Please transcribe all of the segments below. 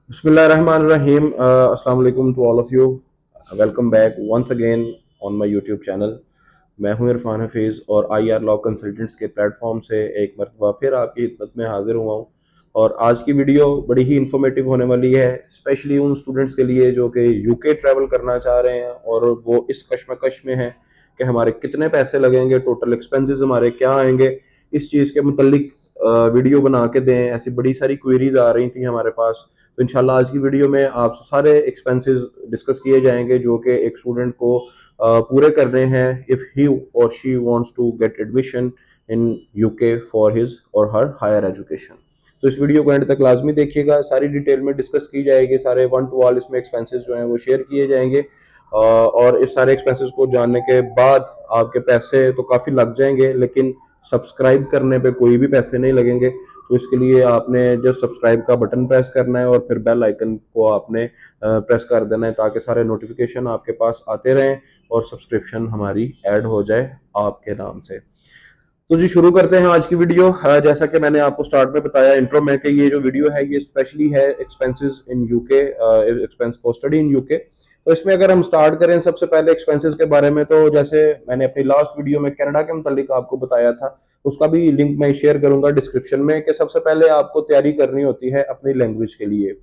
Bismillahirrahmanirrahim. Assalamu alaikum to all of you. Welcome back once again on my YouTube channel. मैं हूं इरफान हफीज़ और IR law consultants के platform से एक मरतबा फिर आपकी खिदमत में हाजिर हुआ हूं। और आज की वीडियो बड़ी ही इंफॉर्मेटिव होने वाली है, स्पेशली उन स्टूडेंट्स के लिए जो कि यूके ट्रैवल करना चाह रहे हैं और वो इस कश्मकश में हैं कि हमारे कितने पैसे लगेंगे, टोटल एक्सपेंसेस हमारे क्या आएंगे। इस चीज़ के मुतल्लिक वीडियो बना के दें, ऐसी बड़ी सारी क्वेरीज आ रही थी हमारे पास। तो इंशाल्लाह आज की वीडियो में आप सारे एक्सपेंसेस डिस्कस किए जाएंगे जो कि एक स्टूडेंट को पूरे करने हैं if he or she wants to get admission in UK for his or her higher education. तो इस वीडियो को एंड तक लाजमी देखिएगा, सारी डिटेल में डिस्कस की जाएगी, सारे वन टू ऑल इसमें एक्सपेंसेस जो हैं वो शेयर किए जाएंगे। और इस सारे एक्सपेंसेस को जानने के बाद आपके पैसे तो काफ़ी लग जाएंगे, लेकिन सब्सक्राइब करने पे कोई भी पैसे नहीं लगेंगे। तो इसके लिए आपने जस्ट सब्सक्राइब का बटन प्रेस करना है और फिर बेल आइकन को आपने प्रेस कर देना है ताकि सारे नोटिफिकेशन आपके पास आते रहें और सब्सक्रिप्शन हमारी ऐड हो जाए आपके नाम से। तो जी शुरू करते हैं आज की वीडियो। जैसा कि मैंने आपको स्टार्ट में बताया इंट्रो में कि ये जो वीडियो है ये स्पेशली है expenses in UK, expense for study in UK. तो इसमें अगर हम स्टार्ट करें सबसे पहले एक्सपेंसेस के बारे में, तो जैसे मैंने अपनी लास्ट वीडियो में कनाडा के मुतालिक आपको बताया था, उसका भी लिंक मैं शेयर करूंगा डिस्क्रिप्शन में, कि सबसे पहले आपको तैयारी करनी होती है अपनी लैंग्वेज के लिए।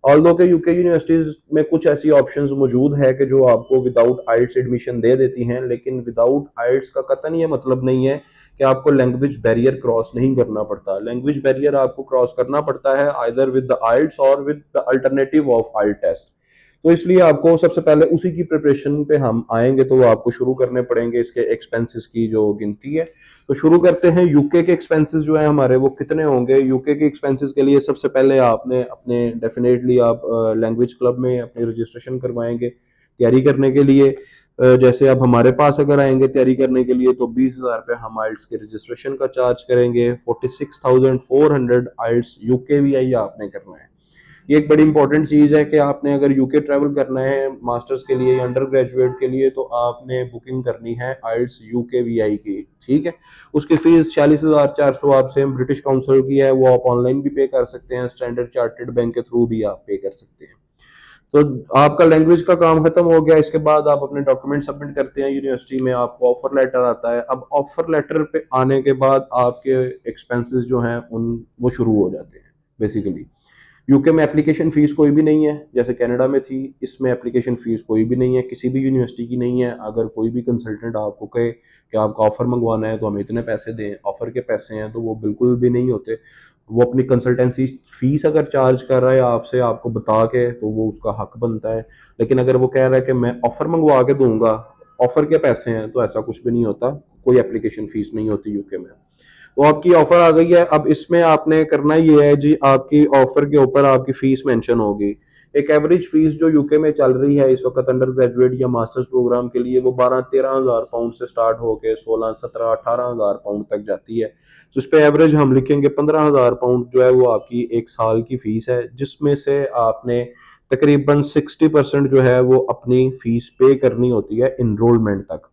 ऑल्दो के यूके यूनिवर्सिटीज में कुछ ऐसी ऑप्शंस मौजूद है कि जो आपको विदाउट आइल्स एडमिशन दे देती हैं, लेकिन विदाउट आइल्स का कतई ये मतलब नहीं है कि आपको लैंग्वेज बैरियर क्रॉस नहीं करना पड़ता। लैंग्वेज बैरियर आपको क्रॉस करना पड़ता है आइदर विद द आइल्स और with the alternative of IELTS test. तो इसलिए आपको सबसे पहले उसी की प्रिपरेशन पे हम आएंगे, तो वो आपको शुरू करने पड़ेंगे इसके एक्सपेंसेस की जो गिनती है। तो शुरू करते हैं। यूके के एक्सपेंसेस जो है हमारे वो कितने होंगे। यूके के एक्सपेंसेस के लिए सबसे पहले आपने अपने डेफिनेटली आप लैंग्वेज क्लब में अपनी रजिस्ट्रेशन करवाएंगे तैयारी करने के लिए। जैसे अब हमारे पास अगर आएंगे तैयारी करने के लिए तो 20,000 रुपये हम आइल्स के रजिस्ट्रेशन का चार्ज करेंगे। 46,400 आइल्स यूके वी आई आपने करना है। ये एक बड़ी इंपॉर्टेंट चीज है कि आपने अगर यूके ट्रैवल करना है मास्टर्स के लिए या अंडर ग्रेजुएट के लिए तो आपने बुकिंग करनी है आइल्स यूके वीआई की, ठीक है। उसकी फीस 46,400 आपसे ब्रिटिश काउंसिल की है, वो आप ऑनलाइन भी पे कर सकते हैं, स्टैंडर्ड चार्टर्ड बैंक के थ्रू भी आप पे कर सकते हैं। तो आपका लैंग्वेज का काम खत्म हो गया। इसके बाद आप अपने डॉक्यूमेंट सबमिट करते हैं यूनिवर्सिटी में, आपको ऑफर लेटर आता है। अब ऑफर लेटर पे आने के बाद आपके एक्सपेंसेस जो हैं उन वो शुरू हो जाते हैं बेसिकली। यूके में एप्लीकेशन फीस कोई भी नहीं है जैसे कनाडा में थी, इसमें एप्लीकेशन फीस कोई भी नहीं है, किसी भी यूनिवर्सिटी की नहीं है। अगर कोई भी कंसल्टेंट आपको कहे कि आपका ऑफर मंगवाना है तो हमें इतने पैसे दें, ऑफर के पैसे हैं, तो वो बिल्कुल भी नहीं होते। वो अपनी कंसल्टेंसी फीस अगर चार्ज कर रहा है आपसे आपको बता के, तो वो उसका हक बनता है। लेकिन अगर वो कह रहा है कि मैं ऑफर मंगवा के दूंगा, ऑफर के पैसे हैं, तो ऐसा कुछ भी नहीं होता। कोई एप्लीकेशन फीस नहीं होती यूके में। तो आपकी ऑफर आ गई है। अब इसमें आपने करना ये है जी, आपकी ऑफर के ऊपर आपकी फीस मेंशन होगी। एक एवरेज फीस जो यूके में चल रही है इस वक्त अंडर ग्रेजुएट या मास्टर्स प्रोग्राम के लिए, वो 12-13 हज़ार पाउंड से स्टार्ट होकर 16-17-18 हज़ार पाउंड तक जाती है। तो इस पे एवरेज हम लिखेंगे 15 हज़ार पाउंड जो है वो आपकी एक साल की फीस है, जिसमें से आपने तकरीबन 60% जो है वो अपनी फीस पे करनी होती है इनरोलमेंट तक।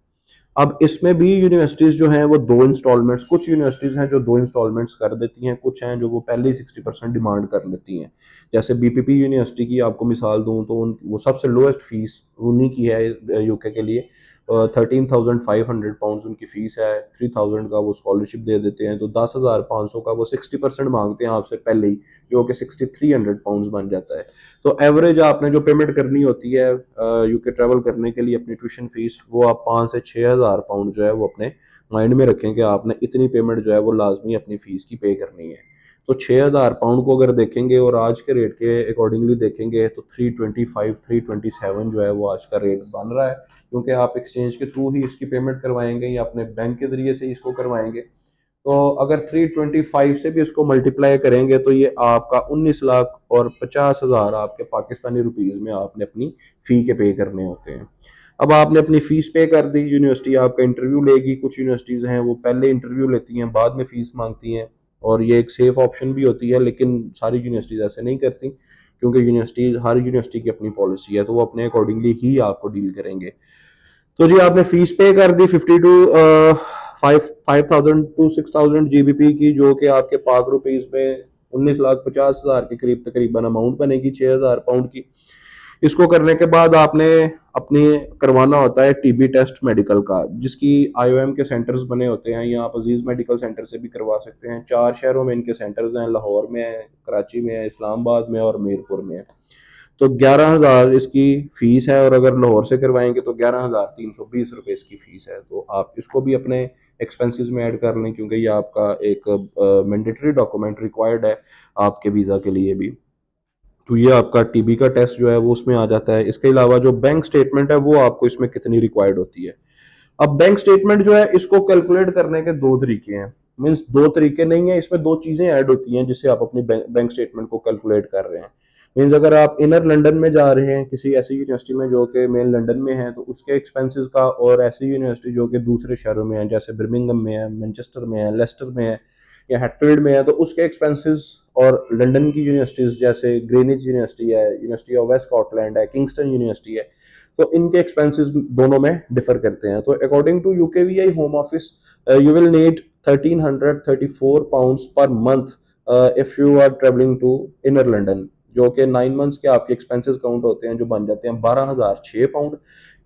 अब इसमें भी यूनिवर्सिटीज जो हैं वो दो इंस्टॉलमेंट्स, कुछ यूनिवर्सिटीज हैं जो दो इंस्टॉलमेंट्स कर देती हैं, कुछ हैं जो वो पहले ही 60% डिमांड कर लेती हैं। जैसे बीपीपी यूनिवर्सिटी की आपको मिसाल दूं तो वो सबसे लोएस्ट फीस उन्हीं की है यूके के लिए। 13,500 पाउंड उनकी फीस है, 3,000 का वो स्कॉलरशिप दे देते हैं, तो 10,500 का वो 60% मांगते हैं आपसे पहले ही, जो कि 6,300 पाउंड बन जाता है। तो एवरेज आपने जो पेमेंट करनी होती है यूके ट्रैवल करने के लिए अपनी ट्यूशन फीस, वो आप 5 से 6 हज़ार पाउंड जो है वो अपने माइंड में रखें कि आपने इतनी पेमेंट जो है वो लाजमी अपनी फीस की पे करनी है। तो 6 हज़ार पाउंड को अगर देखेंगे और आज के रेट के अकॉर्डिंगली देखेंगे तो 325 327 जो है वो आज का रेट बन रहा है, क्योंकि आप एक्सचेंज के थ्रू ही इसकी पेमेंट करवाएंगे या अपने बैंक के जरिए से इसको करवाएंगे। तो अगर 325 से भी इसको मल्टीप्लाई करेंगे तो ये आपका 19,50,000 आपके पाकिस्तानी रुपीज में आपने अपनी फी के पे करने होते हैं। अब आपने अपनी फीस पे कर दी, यूनिवर्सिटी आपका इंटरव्यू लेगी। कुछ यूनिवर्सिटीज हैं वो पहले इंटरव्यू लेती हैं बाद में फीस मांगती हैं, और ये एक सेफ ऑप्शन भी होती है, लेकिन सारी यूनिवर्सिटीज ऐसे नहीं करती, क्योंकि हर यूनिवर्सिटी की अपनी पॉलिसी है, तो वो अपने अकॉर्डिंगली ही आपको डील करेंगे। तो जी आपने फीस पे कर दी 52 5,000 टू 6,000 GBP की, जो कि आपके पाक रुपीज में 19,50,000 के करीब तकरीबन अमाउंट बनेगी, 6,000 पाउंड की। इसको करने के बाद आपने अपने करवाना होता है टीबी टेस्ट मेडिकल का, जिसकी आईओएम के सेंटर्स बने होते हैं, या आप अजीज मेडिकल सेंटर से भी करवा सकते हैं। 4 शहरों में इनके सेंटर्स हैं, लाहौर में है, कराची में है, इस्लामाबाद में और मीरपुर में है। तो 11,000 इसकी फीस है, और अगर लाहौर से करवाएंगे तो 11,320 रुपये इसकी फीस है। तो आप इसको भी अपने एक्सपेंसेस में ऐड कर लें, क्योंकि ये आपका एक मैंडेटरी डॉक्यूमेंट रिक्वायर्ड है आपके वीज़ा के लिए भी। तो ये आपका टीबी का टेस्ट जो है वो उसमें आ जाता है। इसके अलावा जो बैंक स्टेटमेंट है वो आपको इसमें कितनी रिक्वायर्ड होती है। अब बैंक स्टेटमेंट जो है इसको कैलकुलेट करने के दो तरीके हैं, मीन्स दो तरीके नहीं है, इसमें दो चीजें ऐड होती हैं जिससे आप अपनी बैंक स्टेटमेंट को कैलकुलेट कर रहे हैं। मीन्स अगर आप इनर लंदन में जा रहे हैं किसी ऐसी यूनिवर्सिटी में जो कि मेन लंदन में है, तो उसके एक्सपेंसेस का, और ऐसी यूनिवर्सिटी जो कि दूसरे शहरों में है जैसे बर्मिंघम में है, मैनचेस्टर में है, लेस्टर में है या हैटफील्ड में है, तो उसके एक्सपेंसेस, और लंदन की यूनिवर्सिटीज जैसे ग्रीनिच यूनिवर्सिटी है, यूनिवर्सिटी ऑफ वेस्ट स्कॉटलैंड है, किंगस्टन यूनिवर्सिटी है, तो इनके एक्सपेंसेस दोनों में डिफर करते हैं। तो according to UKVI home office you will need 1334 pounds per month if you are travelling to inner London, जो कि 9 मंथ्स के आपके एक्सपेंसेस काउंट होते हैं, जो बन जाते हैं 12,006 पाउंड।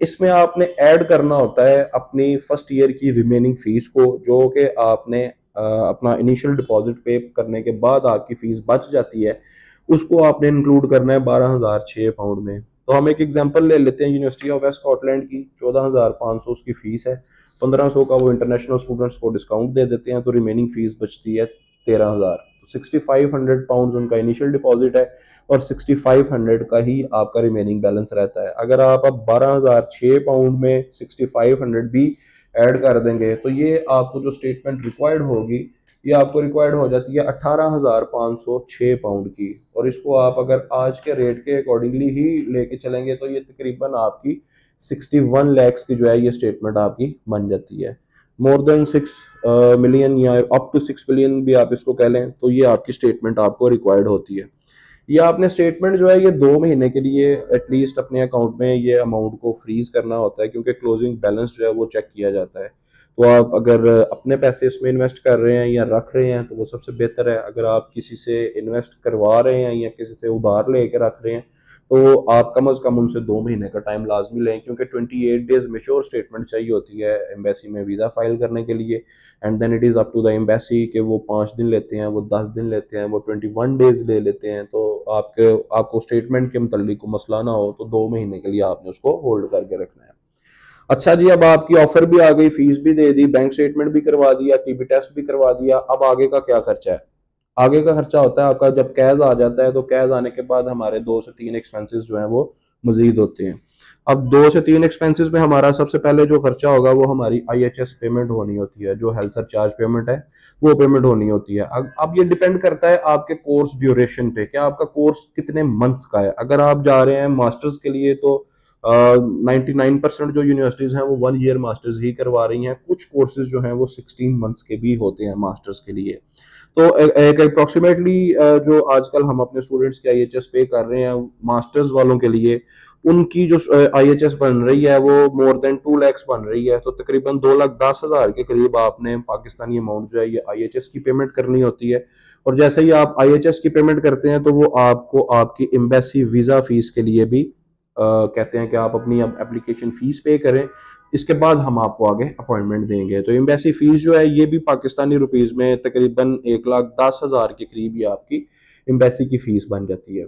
इसमें आपने ऐड करना होता है अपनी फर्स्ट ईयर की रिमेनिंग फीस को, जो कि आपने अपना इनिशियल डिपॉजिट पे करने के बाद आपकी फीस बच जाती है, उसको आपने इंक्लूड करना है 12,006 पाउंड में। तो हम एक एग्जांपल ले लेते हैं, यूनिवर्सिटी ऑफ वेस्ट स्कॉटलैंड की 14,500 उसकी फीस है, 1,500 का वो इंटरनेशनल स्टूडेंट्स को डिस्काउंट दे देते हैं, तो रिमेनिंग फीस बचती है 13,000। तो 6,500 पाउंड उनका इनिशियल डिपॉजिट है, और 6,500 का ही आपका रिमेनिंग बैलेंस रहता है। अगर आप अब 12,006 पाउंड में 6,500 भी ऐड कर देंगे, तो ये आपको जो स्टेटमेंट रिक्वायर्ड होगी, ये आपको रिक्वायर्ड हो जाती है 18,506 पाउंड की। और इसको आप अगर आज के रेट के अकॉर्डिंगली ही लेके चलेंगे, तो ये तकरीबन आपकी 61 लैक्स की जो है ये स्टेटमेंट आपकी बन जाती है। मोर देन 6 मिलियन या अप टू 6 मिलियन भी आप इसको कह लें, तो ये आपकी स्टेटमेंट आपको रिक्वायर्ड होती है। ये आपने स्टेटमेंट जो है ये 2 महीने के लिए एटलीस्ट अपने अकाउंट में ये अमाउंट को फ्रीज करना होता है, क्योंकि क्लोजिंग बैलेंस जो है वो चेक किया जाता है। तो आप अगर अपने पैसे इसमें इन्वेस्ट कर रहे हैं या रख रहे हैं तो वो सबसे बेहतर है। अगर आप किसी से इन्वेस्ट करवा रहे हैं या किसी से उधार लेके रख रहे हैं, तो आप कम अज़ कम उनसे 2 महीने का टाइम लाजमी लें, क्योंकि 28 डेज मेच्योर स्टेटमेंट चाहिए होती है एम्बेसी में वीज़ा फाइल करने के लिए। And then it is up to the embassy कि वो 5 दिन लेते हैं, वो 10 दिन लेते हैं, वो 21 डेज ले लेते हैं। तो आपको स्टेटमेंट के मुतालिक को मसला ना हो, तो 2 महीने के लिए आपने उसको होल्ड करके रखना है। अच्छा जी, अब आपकी ऑफर भी आ गई, फीस भी दे दी, बैंक स्टेटमेंट भी करवा दिया, टीबी टेस्ट भी करवा दिया, अब आगे का क्या खर्चा है? आगे का खर्चा होता है आपका जब कैद आ जाता है, तो कैद आने के बाद हमारे 2 से 3 एक्सपेंसेस जो हैं वो मजीद होते हैं। अब 2 से 3 एक्सपेंसेस में हमारा सबसे पहले जो खर्चा होगा वो हमारी IHS पेमेंट होनी होती है, जो हेल्थ सरचार्ज पेमेंट है वो पेमेंट होनी होती है। अब ये डिपेंड करता है आपके कोर्स ड्यूरेशन पे, क्या आपका कोर्स कितने मंथ्स का है। अगर आप जा रहे हैं मास्टर्स के लिए, तो 99% जो यूनिवर्सिटीज हैं वो 1 ईयर मास्टर्स ही करवा रही हैं। कुछ कोर्सेज जो हैं वो 16 मंथ्स के भी होते हैं मास्टर्स के लिए। तो एक अप्रोक्सीमेटली जो आजकल हम अपने स्टूडेंट्स की IHS पे कर रहे हैं मास्टर्स वालों के लिए, उनकी जो IHS बन रही है वो मोर देन 2 लाख बन रही है। तो तकरीबन 2,10,000 के करीब आपने पाकिस्तानी अमाउंट जो है ये IHS की पेमेंट करनी होती है। और जैसे ही आप IHS की पेमेंट करते हैं, तो वो आपको आपकी एम्बेसी वीज़ा फीस के लिए भी कहते हैं कि आप अपनी अब एप्लीकेशन फीस पे करें, इसके बाद हम आपको आगे अपॉइंटमेंट देंगे। तो एम्बेसी फीस जो है ये भी पाकिस्तानी रुपीस में तकरीबन 1,10,000 के करीब ये आपकी एम्बेसी की फीस बन जाती है।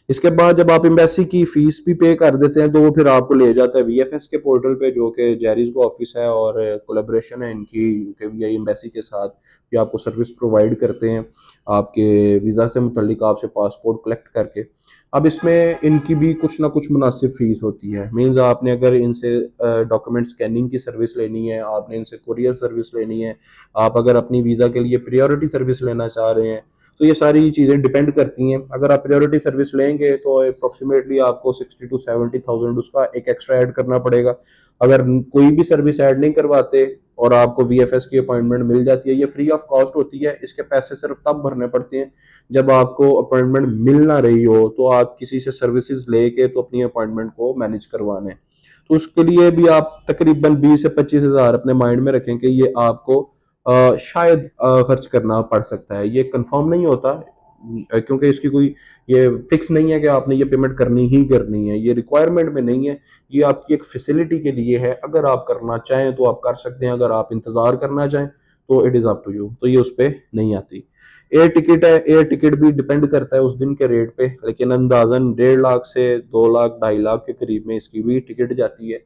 इसके बाद जब आप एम्बेसी की फीस भी पे कर देते हैं, तो वो फिर आपको ले जाता है VFS के पोर्टल पे, जो कि जेरिस का ऑफिस है और कोलेब्रेशन है इनकी यूकेवीआई एम्बेसी के साथ। ये आपको सर्विस प्रोवाइड करते हैं आपके वीज़ा से मुतल्लिक, आपसे पासपोर्ट कलेक्ट करके। अब इसमें इनकी भी कुछ ना कुछ मुनासिब फीस होती है। मीन्स आपने अगर इनसे डॉक्यूमेंट स्कैनिंग की सर्विस लेनी है, आपने इनसे कुरियर सर्विस लेनी है, आप अगर अपनी वीज़ा के लिए प्रायोरिटी सर्विस लेना चाह रहे हैं, तो ये सारी चीज़ें डिपेंड करती हैं। अगर आप प्रायोरिटी सर्विस लेंगे तो अप्रोक्सीमेटली आपको 60 to 70,000 उसका एक एक्स्ट्रा ऐड करना पड़ेगा। अगर कोई भी सर्विस ऐड नहीं करवाते और आपको VFS की अपॉइंटमेंट मिल जाती है, ये फ्री ऑफ कॉस्ट होती है। इसके पैसे सिर्फ तब भरने पड़ते हैं जब आपको अपॉइंटमेंट मिल ना रही हो, तो आप किसी से सर्विसेज लेके तो अपनी अपॉइंटमेंट को मैनेज करवाने। तो उसके लिए भी आप तकरीबन 20 से 25,000 अपने माइंड में रखें कि ये आपको शायद खर्च करना पड़ सकता है। ये कंफर्म नहीं होता, क्योंकि इसकी कोई ये फिक्स नहीं है कि आपने ये पेमेंट करनी ही करनी है, ये रिक्वायरमेंट में नहीं है, ये आपकी एक फैसिलिटी के लिए है। अगर आप करना चाहें तो आप कर सकते हैं, अगर आप इंतज़ार करना चाहें तो it is up to you, तो ये उस पर नहीं आती। एयर टिकट है, एयर टिकट भी डिपेंड करता है उस दिन के रेट पे, लेकिन अंदाजन 1.5 लाख से 2 लाख 2.5 लाख के करीब में इसकी भी टिकट जाती है।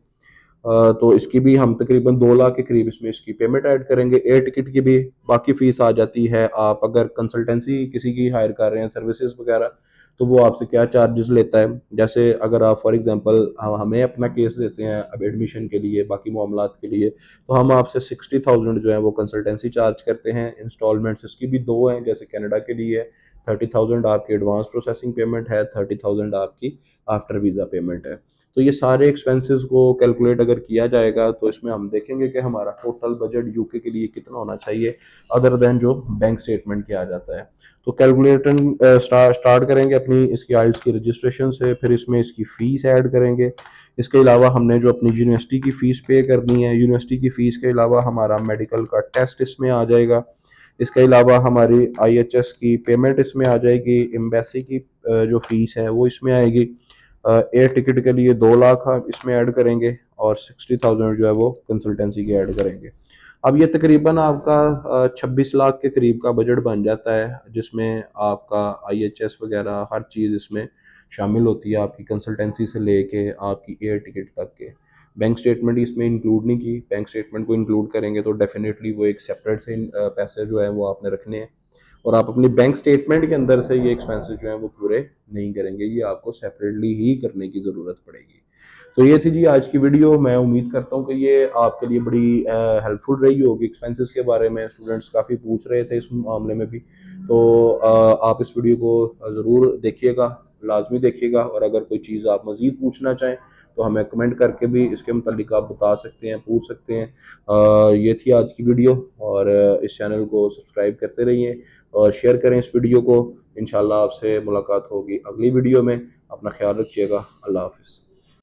तो इसकी भी हम तकरीबन 2 लाख के करीब इसमें इसकी पेमेंट ऐड करेंगे। एयर टिकट की भी बाकी फीस आ जाती है। आप अगर कंसल्टेंसी किसी की हायर कर रहे हैं सर्विसेज वगैरह, तो वो आपसे क्या चार्जेस लेता है। जैसे अगर आप फॉर एग्जांपल हमें अपना केस देते हैं अब एडमिशन के लिए, बाकी मामलात के लिए, तो हम आपसे 60,000 जो है वो कंसल्टेंसी चार्ज करते हैं। इंस्टॉलमेंट्स इसकी भी दो हैं, जैसे कनाडा के लिए 30,000 आपकी एडवांस प्रोसेसिंग पेमेंट है, 30,000 आपकी आफ्टर वीज़ा पेमेंट है। तो ये सारे एक्सपेंसेस को कैलकुलेट अगर किया जाएगा तो इसमें हम देखेंगे कि हमारा टोटल बजट यूके के लिए कितना होना चाहिए, अदर देन जो बैंक स्टेटमेंट किया जाता है। तो कैलकुलेटिंग स्टार्ट करेंगे अपनी इसकी आइल्स की रजिस्ट्रेशन से, फिर इसमें इसकी फ़ीस ऐड करेंगे। इसके अलावा हमने जो अपनी यूनिवर्सिटी की फ़ीस पे करनी है, यूनिवर्सिटी की फ़ीस के अलावा हमारा मेडिकल का टेस्ट इसमें आ जाएगा। इसके अलावा हमारी आईएचएस की पेमेंट इसमें आ जाएगी, एम्बेसी की जो फ़ीस है वो इसमें आएगी। एयर टिकट के लिए 2 लाख हम इसमें ऐड करेंगे और 60,000 जो है वो कंसल्टेंसी की ऐड करेंगे। अब ये तकरीबन आपका 26 लाख के करीब का बजट बन जाता है, जिसमें आपका आईएचएस वगैरह हर चीज़ इसमें शामिल होती है, आपकी कंसल्टेंसी से लेके आपकी एयर टिकट तक के। बैंक स्टेटमेंट इसमें इंक्लूड नहीं की, बैंक स्टेटमेंट को इंक्लूड करेंगे तो डेफिनेटली वो एक सेपरेट से पैसे जो है वो आपने रखने हैं, और आप अपनी बैंक स्टेटमेंट के अंदर से ये एक्सपेंसेस जो हैं वो पूरे नहीं करेंगे, ये आपको सेपरेटली ही करने की ज़रूरत पड़ेगी। तो ये थी जी आज की वीडियो। मैं उम्मीद करता हूँ कि ये आपके लिए बड़ी हेल्पफुल रही होगी। एक्सपेंसेस के बारे में स्टूडेंट्स काफ़ी पूछ रहे थे इस मामले में भी, तो आप इस वीडियो को ज़रूर देखिएगा, लाजमी देखिएगा, और अगर कोई चीज़ आप मज़ीद पूछना चाहें तो हमें कमेंट करके भी इसके मुतालिक आप बता सकते हैं, पूछ सकते हैं। ये थी आज की वीडियो, और इस चैनल को सब्सक्राइब करते रहिए और शेयर करें इस वीडियो को। इंशाल्लाह आपसे मुलाकात होगी अगली वीडियो में। अपना ख्याल रखिएगा। अल्लाह हाफिज़।